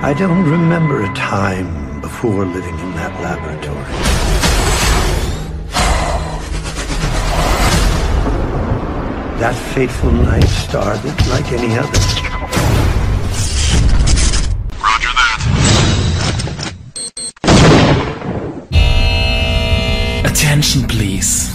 I don't remember a time before living in that laboratory. That fateful night started like any other. Roger that. Attention, please.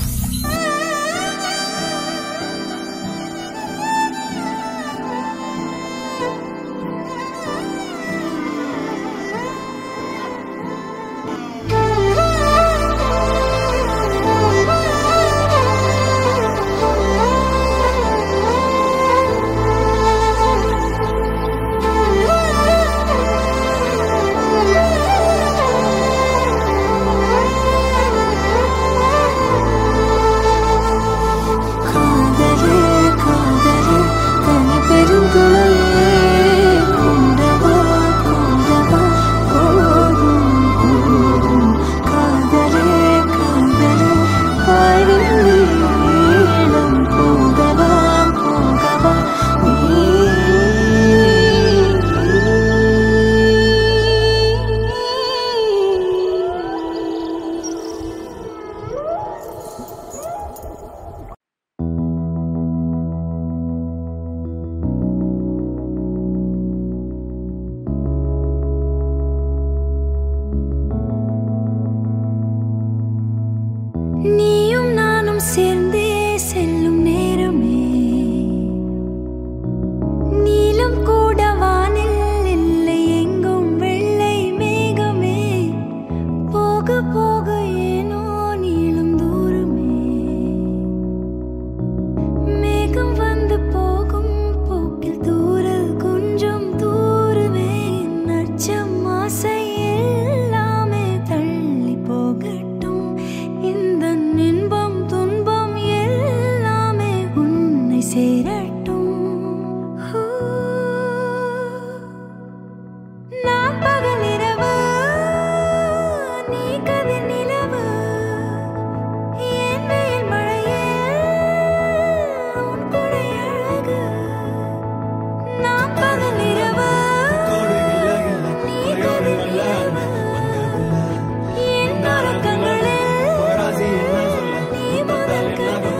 நீயும் நானும் சேர்ந்தே செல்லும் நேரமே நீலம் கூட வானில் இல்லை எங்கும் வெள்ளை மேகமே போக போக ஏனோ நீளும் தூரமே மேகம் வந்து போகும் போக்கில் தூரல் கொஞ்சம் தூரமே நச்சம் ஆசை எல்லாமே தள்ளி போகட்டும் இந்த இன்பம் துன்பம் எல்லாமே உன்னை சேரட்டும் நான் பகல் இரவு நீ கதிர் நிலவு என் வெயில் மழையே உன் கொடை அழகு நான் பகல் இரவு நீ கதிர் நிலவு என் உறக்கங்களில் நீ முதல் கனவு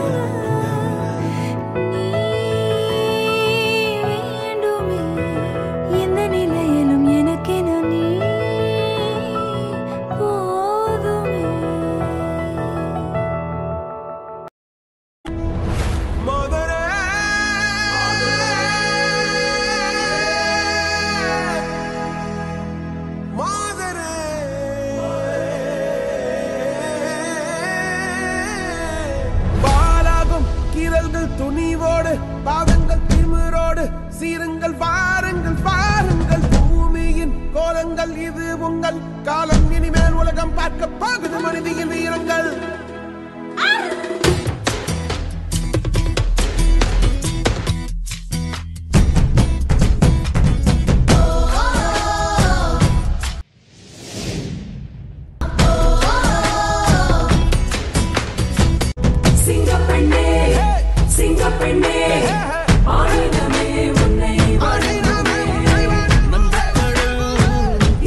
நீ வேண்டுமே எந்த நிலையிலும் எனக்கென நீ போதுமே பாலாகும் கீரல்கள் துணிவோடு பாதங்கள் திமிரோடு சீருங்கள் வாருங்கள் பாருங்கள் பூமியின் கோலங்கள் இது உங்கள் காலம் இனிமேல் உலகம் பார்க்க போகுது மனிதியின் வீரங்கள் சிங்கப்பெண்ணே ஆனந்தமே உன்னை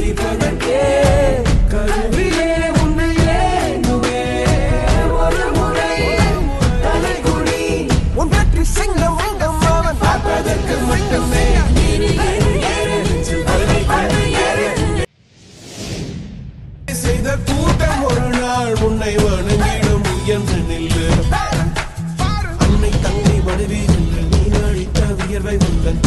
இப்பதற்கே கருவிலே உன்னை ஏந்துவே ஒரு முறை தலைகுடி உன் வெற்றி சிங்கம் உங்கம் அவன் பார்ப்பதற்கு மட்டுமே செய்த கூட்டம் ஒரு நாள் உன்னை வணங்கிடும் உயர்ந்து நில்லு அன்னை தங்கை மனைவி என்று நீ அழித்த வியர்வை உங்கள்